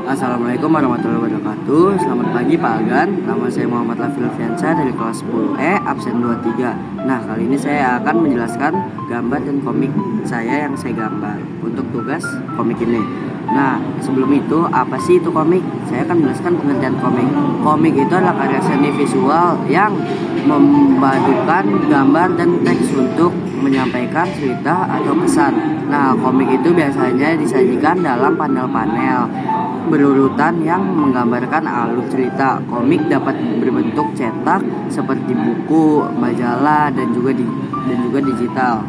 Assalamualaikum warahmatullahi wabarakatuh. Selamat pagi Pak Agan. Nama saya Muhammad Lafil Fiansa dari kelas 10E absen 23. Nah, kali ini saya akan menjelaskan gambar dan komik saya yang saya gambar untuk tugas komik ini. Nah, sebelum itu apa sih itu komik? Saya akan menjelaskan pengertian komik. Komik itu adalah karya seni visual yang memadukan gambar dan teks untuk menyampaikan cerita atau pesan. Nah, komik itu biasanya disajikan dalam panel-panel berurutan yang menggambarkan alur cerita. Komik dapat berbentuk cetak seperti buku, majalah, dan juga digital.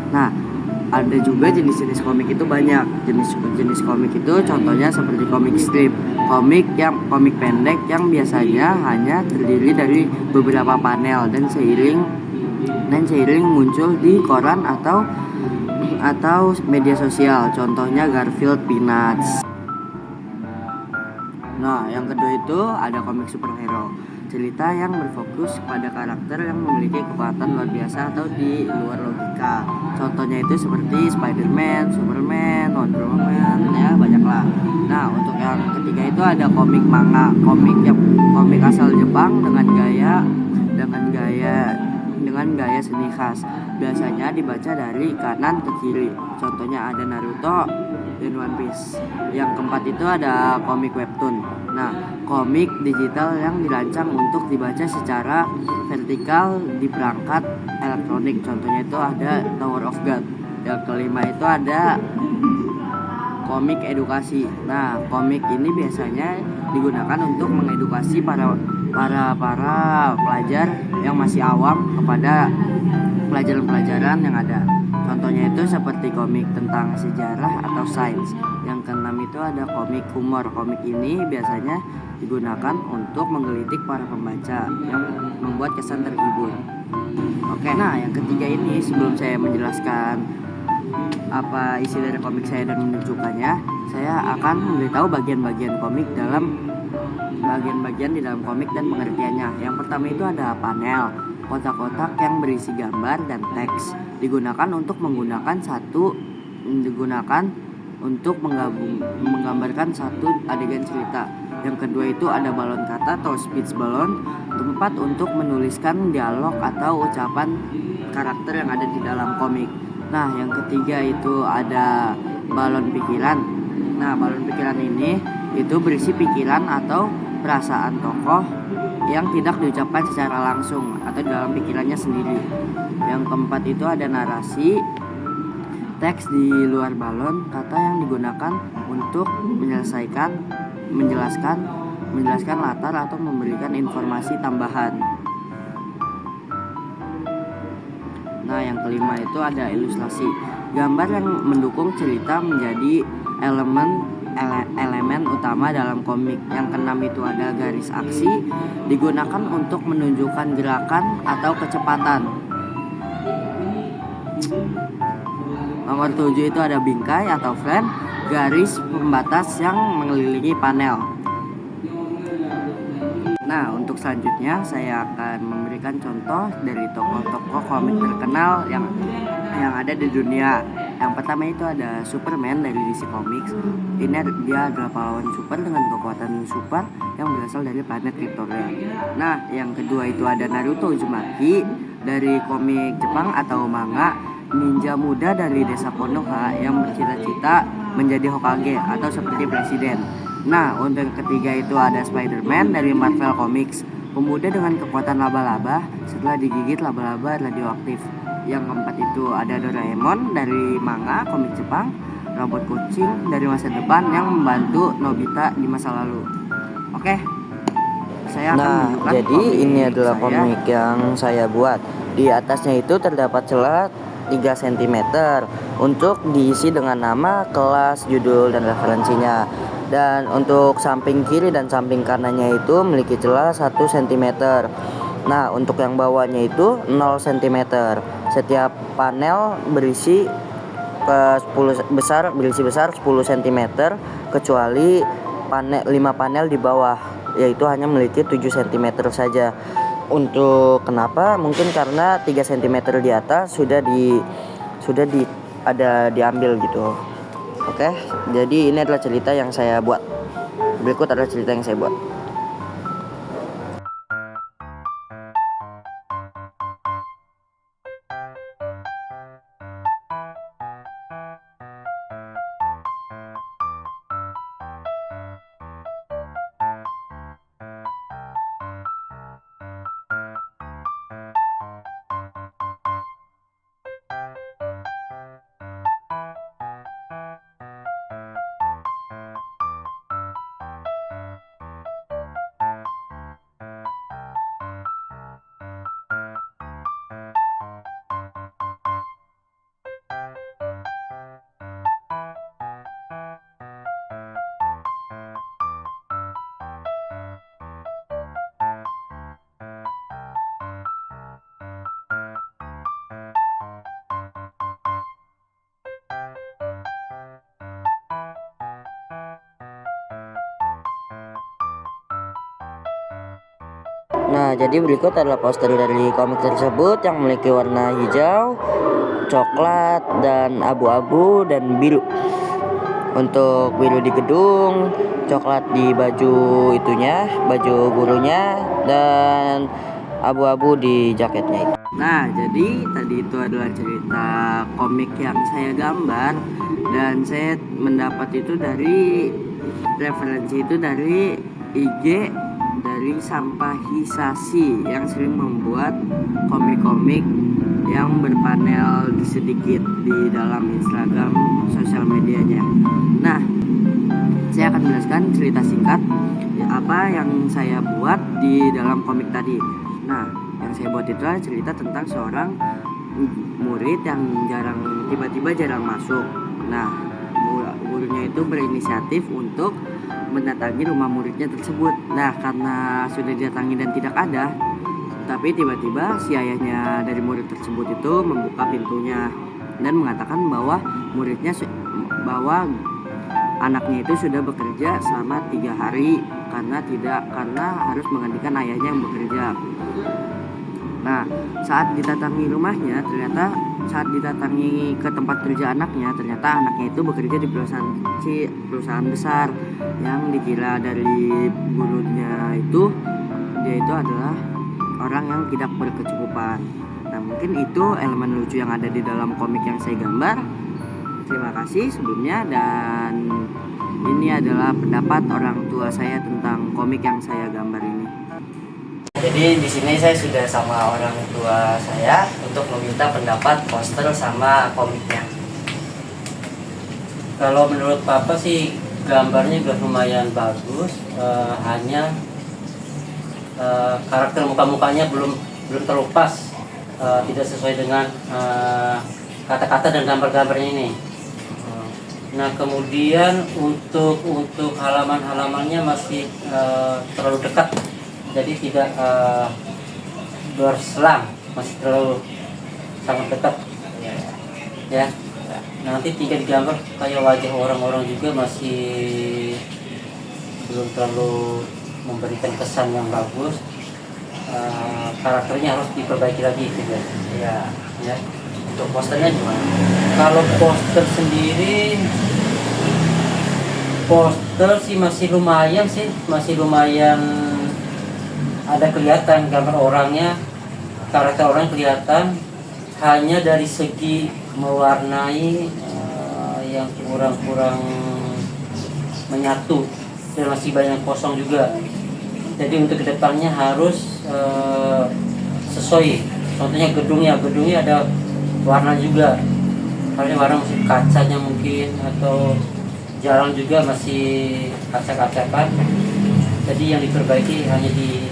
Nah, ada juga jenis-jenis komik itu banyak. Jenis komik itu contohnya seperti komik strip, komik pendek yang biasanya hanya terdiri dari beberapa panel dan seiring muncul di koran atau media sosial. Contohnya Garfield, Peanuts. Nah, yang kedua itu ada komik superhero, cerita yang berfokus pada karakter yang memiliki kekuatan luar biasa atau di luar logika. Contohnya itu seperti Spider-Man, Superman, Wonder Woman, ya banyaklah. Nah, untuk yang ketiga itu ada komik manga, komik asal Jepang dengan gaya seni khas. Biasanya dibaca dari kanan ke kiri. Contohnya ada Naruto dan One Piece. Yang keempat itu ada komik webtoon. Nah, komik digital yang dirancang untuk dibaca secara vertikal di perangkat elektronik. Contohnya itu ada Tower of God. Yang kelima itu ada komik edukasi. Nah, komik ini biasanya digunakan untuk mengedukasi para pelajar yang masih awam kepada pelajaran-pelajaran yang ada. Contohnya itu seperti komik tentang sejarah atau sains. Yang keenam itu ada komik humor. Komik ini biasanya digunakan untuk menggelitik para pembaca yang membuat kesan terhibur. Oke, nah yang ketiga ini sebelum saya menjelaskan apa isi dari komik saya dan menunjukkannya, saya akan memberitahu bagian-bagian di dalam komik dan pengertiannya. Yang pertama itu ada panel, kotak-kotak yang berisi gambar dan teks digunakan untuk menggambarkan satu adegan cerita. Yang kedua itu ada balon kata atau speech balloon, tempat untuk menuliskan dialog atau ucapan karakter yang ada di dalam komik. Nah, yang ketiga itu ada balon pikiran. Nah, balon pikiran ini itu berisi pikiran atau perasaan tokoh yang tidak diucapkan secara langsung atau dalam pikirannya sendiri. Yang keempat itu ada narasi, teks di luar balon kata yang digunakan untuk menjelaskan latar atau memberikan informasi tambahan. Nah, yang kelima itu ada ilustrasi, gambar yang mendukung cerita menjadi elemen utama dalam komik. Yang keenam itu ada garis aksi, digunakan untuk menunjukkan gerakan atau kecepatan. Nomor 7 itu ada bingkai atau frame, garis pembatas yang mengelilingi panel. Nah, untuk selanjutnya saya akan memberikan contoh dari tokoh-tokoh komik terkenal yang ada di dunia. Yang pertama itu ada Superman dari DC Comics. Dia adalah pahlawan super dengan kekuatan super yang berasal dari planet Kryptonia. Nah, yang kedua itu ada Naruto Uzumaki dari komik Jepang atau manga, ninja muda dari desa Konoha yang bercita-cita menjadi Hokage atau seperti presiden. Nah, untuk yang ketiga itu ada Spider-Man dari Marvel Comics, pemuda dengan kekuatan laba-laba setelah digigit laba-laba radioaktif. Yang keempat itu ada Doraemon dari manga komik Jepang, robot kucing dari masa depan yang membantu Nobita di masa lalu. Oke, saya akan menunjukkan. Jadi ini adalah komik yang saya buat. Di atasnya itu terdapat celah 3 cm untuk diisi dengan nama, kelas, judul, dan referensinya. Dan untuk samping kiri dan samping kanannya itu memiliki celah 1 cm. Nah, untuk yang bawahnya itu 0 cm. Setiap panel berisi besar 10 cm kecuali 5 panel di bawah, yaitu hanya memiliki 7 cm saja. Untuk kenapa? Mungkin karena 3 cm di atas sudah diambil gitu. Oke, jadi ini adalah cerita yang saya buat. berikut adalah cerita yang saya buat. Nah, jadi berikut adalah poster dari komik tersebut yang memiliki warna hijau, coklat, dan abu-abu dan biru. Untuk biru di gedung, coklat di baju itunya, baju gurunya, dan abu-abu di jaketnya itu. Nah, jadi tadi itu adalah cerita komik yang saya gambar, dan saya mendapat itu dari referensi itu dari IG dari Sampahisasi yang sering membuat komik-komik yang berpanel sedikit di dalam Instagram sosial medianya. Nah, saya akan menjelaskan cerita singkat apa yang saya buat di dalam komik tadi. Nah, yang saya buat itu adalah cerita tentang seorang murid yang tiba-tiba jarang masuk. Nah, gurunya itu berinisiatif untuk mendatangi rumah muridnya tersebut. Nah, karena sudah didatangi dan tidak ada, tapi tiba-tiba si ayahnya dari murid tersebut itu membuka pintunya dan mengatakan bahwa bahwa anaknya itu sudah bekerja selama 3 hari karena harus menggantikan ayahnya yang bekerja. Nah, saat didatangi rumahnya, saat didatangi ke tempat kerja anaknya, ternyata anaknya itu bekerja di perusahaan besar yang dikira dari gurunya itu dia itu adalah orang yang tidak berkecukupan. Nah, mungkin itu elemen lucu yang ada di dalam komik yang saya gambar. Terima kasih sebelumnya, dan ini adalah pendapat orang tua saya tentang komik yang saya gambar ini. Jadi di sini saya sudah sama orang tua saya untuk meminta pendapat poster sama komiknya. Kalau menurut Papa sih gambarnya udah lumayan bagus, hanya karakter muka-mukanya belum terlalu pas, tidak sesuai dengan kata-kata dan gambar-gambarnya ini. Nah, kemudian untuk halaman-halamannya masih terlalu dekat, jadi tidak berselang, masih terlalu sangat dekat. Ya. Nanti tidak digambar kayak wajah orang-orang juga masih belum terlalu memberikan kesan yang bagus. Karakternya harus diperbaiki lagi juga. Ya. Untuk posternya gimana? Kalau poster sendiri, poster sih masih lumayan ada kelihatan gambar orangnya, karakter orang kelihatan, hanya dari segi mewarnai yang kurang menyatu dan masih banyak kosong juga. Jadi untuk kedepannya harus sesuai. Contohnya gedungnya ada warna juga, karena warna masih kacanya mungkin, atau jalan juga masih kaca-kacakan. Jadi yang diperbaiki hanya di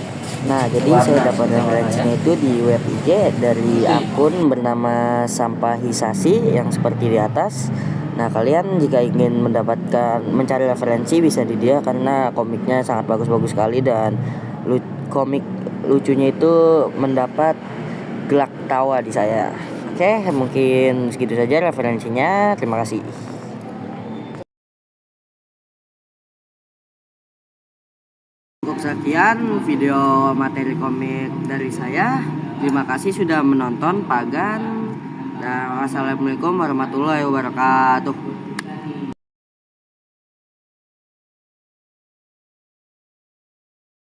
Nah, jadi saya dapat referensinya itu di web IG dari akun bernama Sampahisasi yang seperti di atas. Nah, kalian jika ingin mencari referensi bisa di dia karena komiknya sangat bagus-bagus sekali, dan komik lucunya itu mendapat gelak tawa di saya. Oke, mungkin segitu saja referensinya. Terima kasih. Cukup sekian video materi komik dari saya. Terima kasih sudah menonton Pagan, dan wassalamualaikum warahmatullahi wabarakatuh.